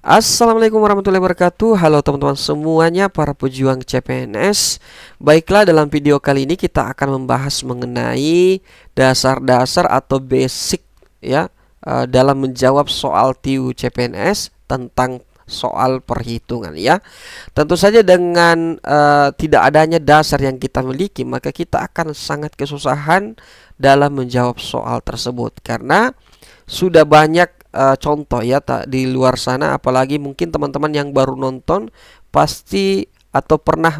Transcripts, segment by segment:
Assalamualaikum warahmatullahi wabarakatuh. Halo teman-teman semuanya, para pejuang CPNS. Baiklah, dalam video kali ini kita akan membahas mengenai dasar-dasar atau basic ya dalam menjawab soal TIU CPNS tentang soal perhitungan ya. Tentu saja dengan tidak adanya dasar yang kita miliki, maka kita akan sangat kesusahan dalam menjawab soal tersebut karena sudah banyak contoh ya di luar sana, apalagi mungkin teman-teman yang baru nonton pasti atau pernah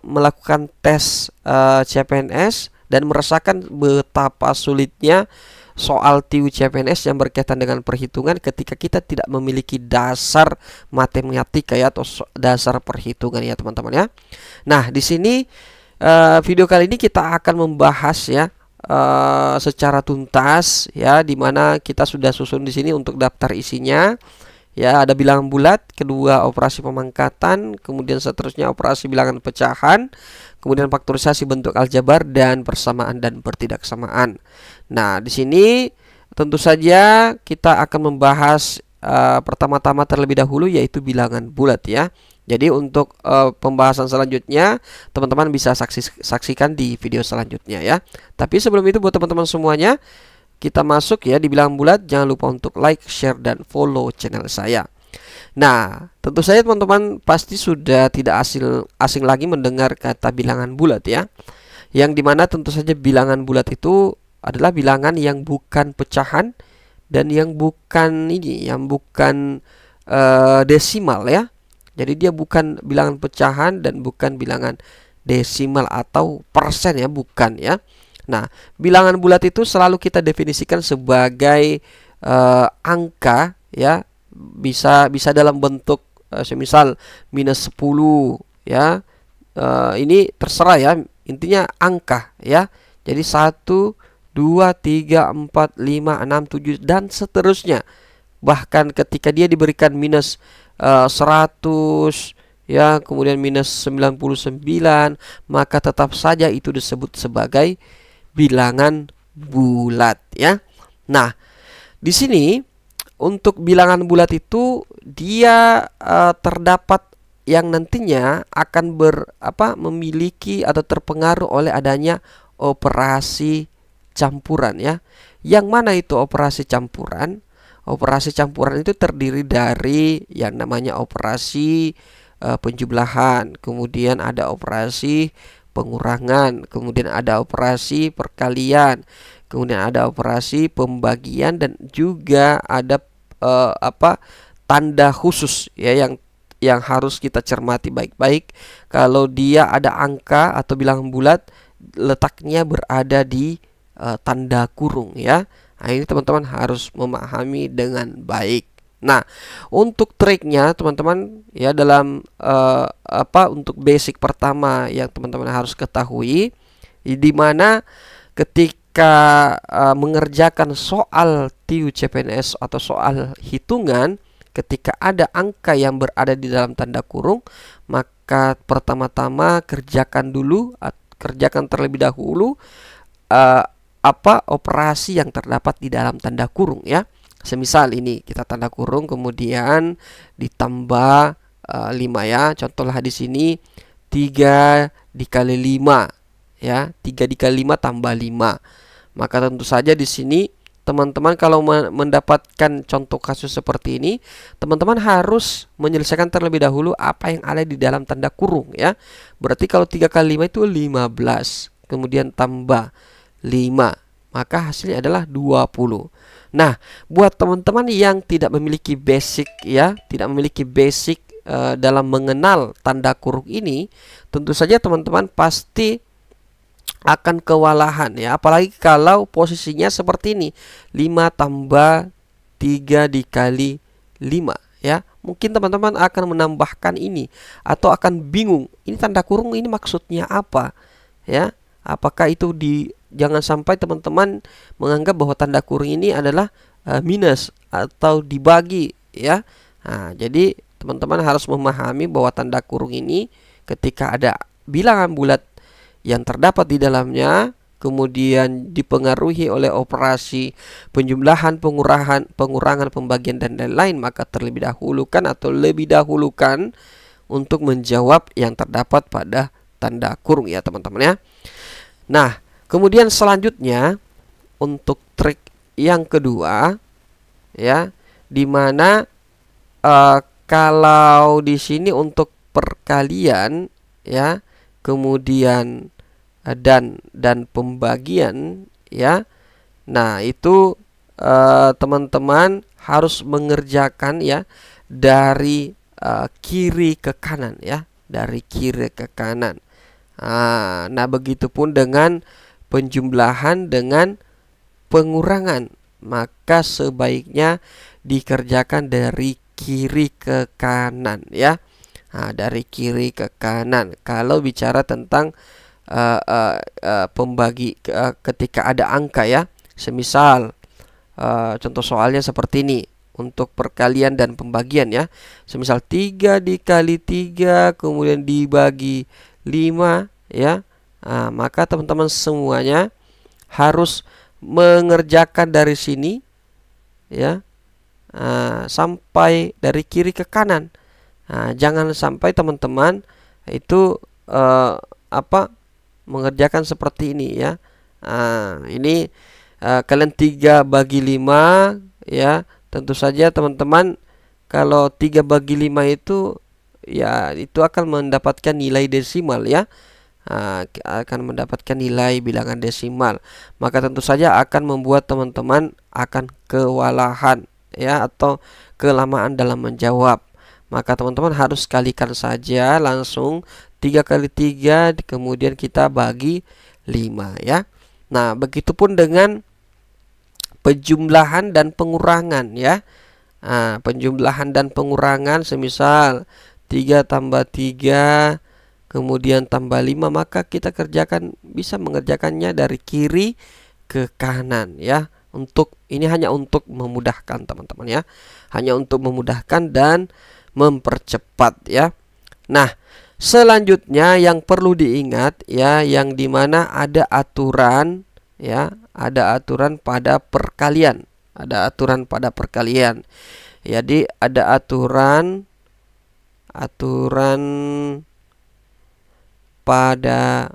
melakukan tes CPNS dan merasakan betapa sulitnya soal TIU CPNS yang berkaitan dengan perhitungan ketika kita tidak memiliki dasar matematika ya atau dasar perhitungan ya teman-teman ya. Nah, di sini video kali ini kita akan membahas ya secara tuntas ya, dimana kita sudah susun di sini untuk daftar isinya ya. Ada bilangan bulat, kedua operasi pemangkatan, kemudian seterusnya operasi bilangan pecahan, kemudian faktorisasi bentuk aljabar dan persamaan dan pertidaksamaan. Nah, di sini tentu saja kita akan membahas pertama-tama terlebih dahulu yaitu bilangan bulat ya. Jadi untuk pembahasan selanjutnya teman-teman bisa saksikan di video selanjutnya ya. Tapi sebelum itu buat teman-teman semuanya, kita masuk ya di bilangan bulat. Jangan lupa untuk like, share, dan follow channel saya. Nah, tentu saja teman-teman pasti sudah tidak asing lagi mendengar kata bilangan bulat ya. Yang dimana tentu saja bilangan bulat itu adalah bilangan yang bukan pecahan dan yang bukan desimal ya. Jadi dia bukan bilangan pecahan dan bukan bilangan desimal atau persen ya, bukan ya. Nah, bilangan bulat itu selalu kita definisikan sebagai angka ya. Bisa dalam bentuk semisal minus 10 ya. Ini terserah ya, intinya angka ya. Jadi 1, 2, 3, 4, 5, 6, 7 dan seterusnya. Bahkan ketika dia diberikan minus 100 ya, kemudian minus 99, maka tetap saja itu disebut sebagai bilangan bulat ya. Nah, di sini untuk bilangan bulat itu dia terdapat yang nantinya akan memiliki atau terpengaruh oleh adanya operasi campuran ya. Yang mana itu operasi campuran? Operasi campuran itu terdiri dari yang namanya operasi penjumlahan, kemudian ada operasi pengurangan, kemudian ada operasi perkalian, kemudian ada operasi pembagian dan juga ada tanda khusus ya yang harus kita cermati baik-baik. Kalau dia ada angka atau bilangan bulat, letaknya berada di tanda kurung ya. Nah, ini teman-teman harus memahami dengan baik. Nah, untuk triknya teman-teman ya, dalam untuk basic pertama yang teman-teman harus ketahui, di mana ketika mengerjakan soal TIU CPNS atau soal hitungan, ketika ada angka yang berada di dalam tanda kurung, maka pertama-tama kerjakan terlebih dahulu operasi yang terdapat di dalam tanda kurung ya. Semisal ini kita tanda kurung kemudian ditambah 5 ya. Contohlah di sini 3 dikali 5 ya. 3 dikali 5 tambah 5. Maka tentu saja di sini teman-teman kalau mendapatkan contoh kasus seperti ini, teman-teman harus menyelesaikan terlebih dahulu apa yang ada di dalam tanda kurung ya. Berarti kalau 3 kali 5 itu 15. Kemudian tambah 5, maka hasilnya adalah 20. Nah, buat teman-teman yang tidak memiliki basic ya, dalam mengenal tanda kurung ini, tentu saja teman-teman pasti akan kewalahan ya, apalagi kalau posisinya seperti ini, 5 tambah 3 dikali 5 ya. Mungkin teman-teman akan menambahkan ini atau akan bingung, ini tanda kurung ini maksudnya apa ya. Apakah itu jangan sampai teman-teman menganggap bahwa tanda kurung ini adalah minus atau dibagi ya. Nah, jadi teman-teman harus memahami bahwa tanda kurung ini ketika ada bilangan bulat yang terdapat di dalamnya kemudian dipengaruhi oleh operasi penjumlahan, pengurangan, pembagian dan lain-lain, maka terlebih dahulukan atau lebih dahulukan untuk menjawab yang terdapat pada tanda kurung ya teman-teman ya. Nah, kemudian selanjutnya untuk trik yang kedua ya, dimana kalau di sini untuk perkalian ya, kemudian dan pembagian ya. Nah, itu teman-teman harus mengerjakan ya dari kiri ke kanan ya, dari kiri ke kanan. Nah, begitupun dengan penjumlahan dengan pengurangan, maka sebaiknya dikerjakan dari kiri ke kanan ya. Nah, dari kiri ke kanan. Kalau bicara tentang ketika ada angka ya, semisal contoh soalnya seperti ini untuk perkalian dan pembagian ya. Semisal 3 dikali 3 kemudian dibagi 5 ya. Nah, maka teman-teman semuanya harus mengerjakan dari sini ya, sampai dari kiri ke kanan. Jangan sampai teman-teman itu mengerjakan seperti ini ya. Ini kalian 3 bagi 5 ya. Tentu saja teman-teman kalau 3 bagi 5 itu ya, itu akan mendapatkan nilai desimal ya. Akan mendapatkan nilai bilangan desimal, maka tentu saja akan membuat teman-teman akan kewalahan ya, atau kelamaan dalam menjawab. Maka teman-teman harus kalikan saja langsung 3 kali 3 kemudian kita bagi 5 ya. Nah, begitupun dengan penjumlahan dan pengurangan ya. Penjumlahan dan pengurangan semisal 3 tambah 3 kemudian tambah 5, maka kita bisa mengerjakannya dari kiri ke kanan ya. Untuk ini hanya untuk memudahkan teman-teman ya. Hanya untuk memudahkan dan mempercepat ya. Nah, selanjutnya yang perlu diingat ya, yang dimana ada aturan ya, ada aturan pada perkalian. Ada aturan pada perkalian. Jadi ada aturan pada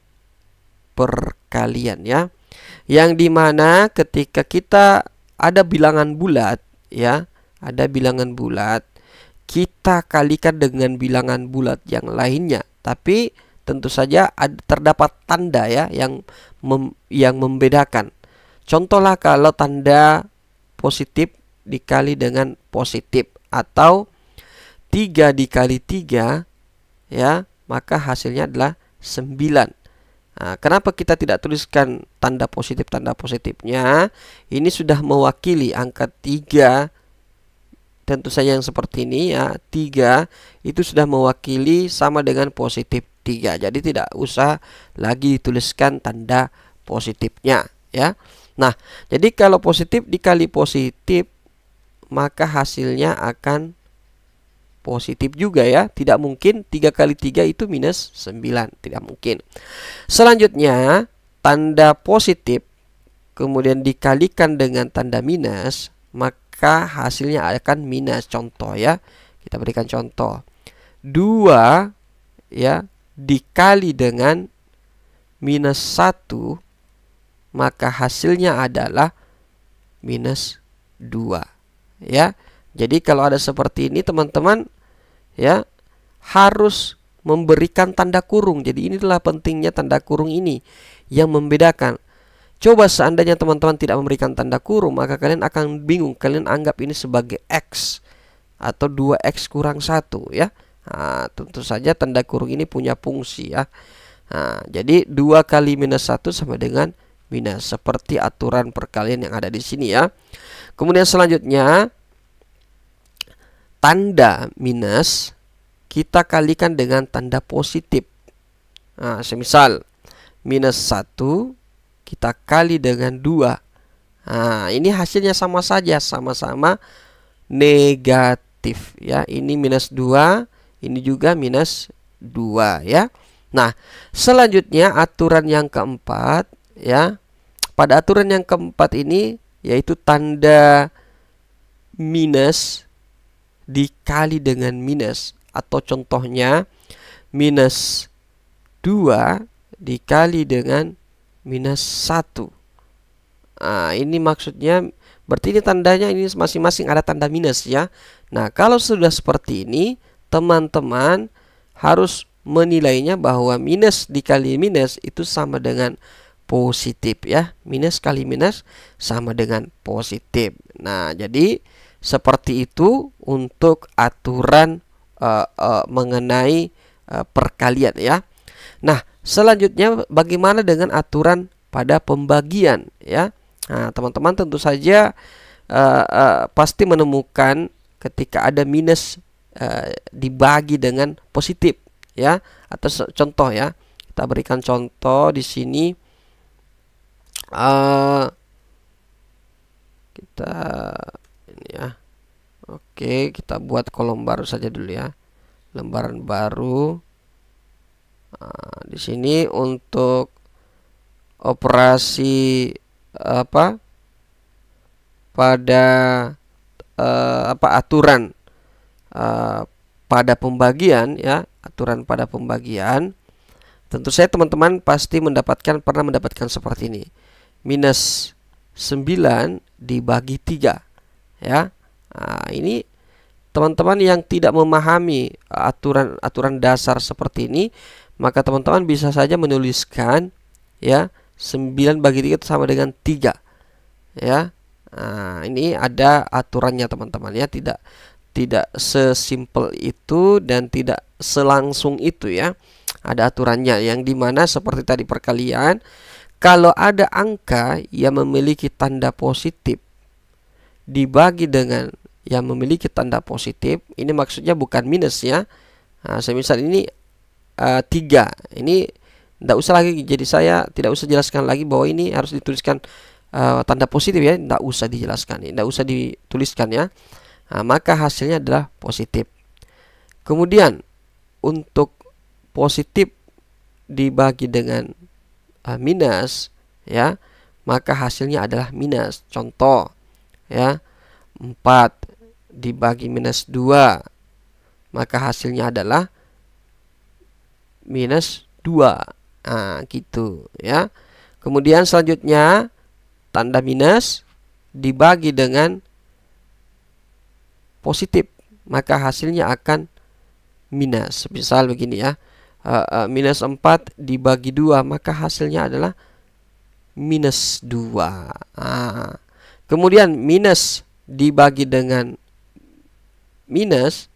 perkalian ya, yang dimana ketika kita ada bilangan bulat ya, ada bilangan bulat, kita kalikan dengan bilangan bulat yang lainnya, tapi tentu saja terdapat tanda ya yang membedakan. Contohlah kalau tanda positif dikali dengan positif, atau 3 dikali 3 ya, maka hasilnya adalah 9. Nah, kenapa kita tidak tuliskan tanda positifnya? Ini sudah mewakili angka 3. Tentu saja yang seperti ini ya, 3 itu sudah mewakili sama dengan positif 3. Jadi tidak usah lagi dituliskan tanda positifnya ya. Nah, jadi kalau positif dikali positif, maka hasilnya akan positif juga ya. Tidak mungkin 3 kali 3 itu minus 9. Tidak mungkin. Selanjutnya, tanda positif kemudian dikalikan dengan tanda minus, maka hasilnya akan minus. Contoh ya, kita berikan contoh. 2 ya dikali dengan minus 1, maka hasilnya adalah minus 2 ya. Jadi kalau ada seperti ini teman-teman ya, harus memberikan tanda kurung. Jadi inilah pentingnya tanda kurung ini yang membedakan. Coba seandainya teman-teman tidak memberikan tanda kurung, maka kalian akan bingung. Kalian anggap ini sebagai X atau 2X kurang 1 ya. Nah, tentu saja tanda kurung ini punya fungsi ya. Nah, jadi 2 kali minus 1 sama dengan minus, seperti aturan perkalian yang ada di sini ya. Kemudian selanjutnya, tanda minus kita kalikan dengan tanda positif. Nah, semisal minus 1 kita kali dengan 2. Nah, ini hasilnya sama saja, sama-sama negatif ya. Ini minus 2, ini juga minus 2 ya. Nah, selanjutnya aturan yang keempat ya. Pada aturan yang keempat ini yaitu tanda minus dikali dengan minus, atau contohnya minus 2 dikali dengan minus 1. Nah, ini maksudnya berarti ini tandanya ini masing-masing ada tanda minus ya. Nah, kalau sudah seperti ini, teman-teman harus menilainya bahwa minus dikali minus itu sama dengan positif ya. Minus kali minus sama dengan positif. Nah, jadi seperti itu untuk aturan mengenai perkalian ya. Nah, selanjutnya bagaimana dengan aturan pada pembagian ya. Nah, teman-teman tentu saja pasti menemukan ketika ada minus dibagi dengan positif ya. Atau contoh ya, kita berikan contoh di sini. Kita ini ya. Oke, kita buat kolom baru saja dulu ya. Lembaran baru. Nah, di sini untuk operasi pada aturan pada pembagian ya, aturan pada pembagian. Tentu saja teman-teman pasti pernah mendapatkan seperti ini. Minus 9 dibagi 3 ya. Nah, ini teman-teman yang tidak memahami aturan dasar seperti ini, maka teman-teman bisa saja menuliskan ya 9 bagi 3 itu sama dengan 3 ya. Nah, ini ada aturannya teman-teman ya, tidak sesimpel itu dan tidak selangsung itu ya. Ada aturannya yang dimana seperti tadi perkalian, kalau ada angka yang memiliki tanda positif dibagi dengan yang memiliki tanda positif, ini maksudnya bukan minus ya. Nah, semisal ini 3, ini tidak usah lagi, jadi saya tidak usah jelaskan lagi bahwa ini harus dituliskan tanda positif ya, tidak usah dijelaskan, tidak usah dituliskan ya. Nah, maka hasilnya adalah positif. Kemudian untuk positif dibagi dengan minus ya, maka hasilnya adalah minus. Contoh ya, 4 dibagi minus 2, maka hasilnya adalah minus 2. Nah, gitu ya. Kemudian selanjutnya tanda minus dibagi dengan positif, maka hasilnya akan minus. Misal begini ya, minus 4 dibagi 2, maka hasilnya adalah minus 2. Nah, kemudian minus dibagi dengan minus,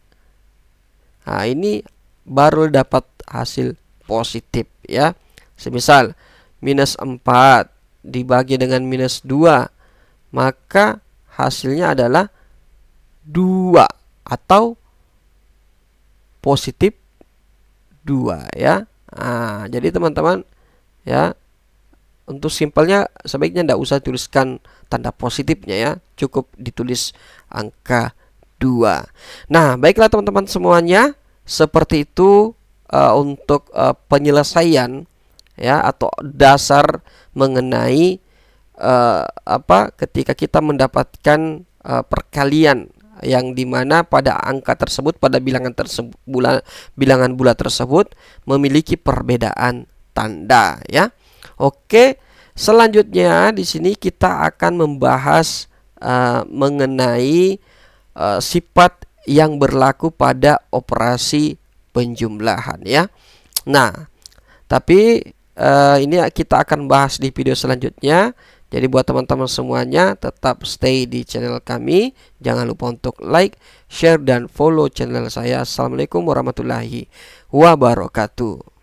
nah ini baru dapat hasil positif ya. Semisal minus 4 dibagi dengan minus 2, maka hasilnya adalah 2 atau positif 2 ya. Nah, jadi teman-teman ya, untuk simpelnya sebaiknya tidak usah tuliskan tanda positifnya ya, cukup ditulis angka 2. Nah, baiklah teman-teman semuanya, seperti itu untuk penyelesaian ya, atau dasar mengenai ketika kita mendapatkan perkalian yang dimana pada angka tersebut, pada bilangan bulat tersebut memiliki perbedaan tanda ya. Oke, selanjutnya di sini kita akan membahas mengenai sifat yang berlaku pada operasi penjumlahan ya. Nah, tapi ini kita akan bahas di video selanjutnya. Jadi buat teman-teman semuanya tetap stay di channel kami. Jangan lupa untuk like, share, dan follow channel saya. Assalamualaikum warahmatullahi wabarakatuh.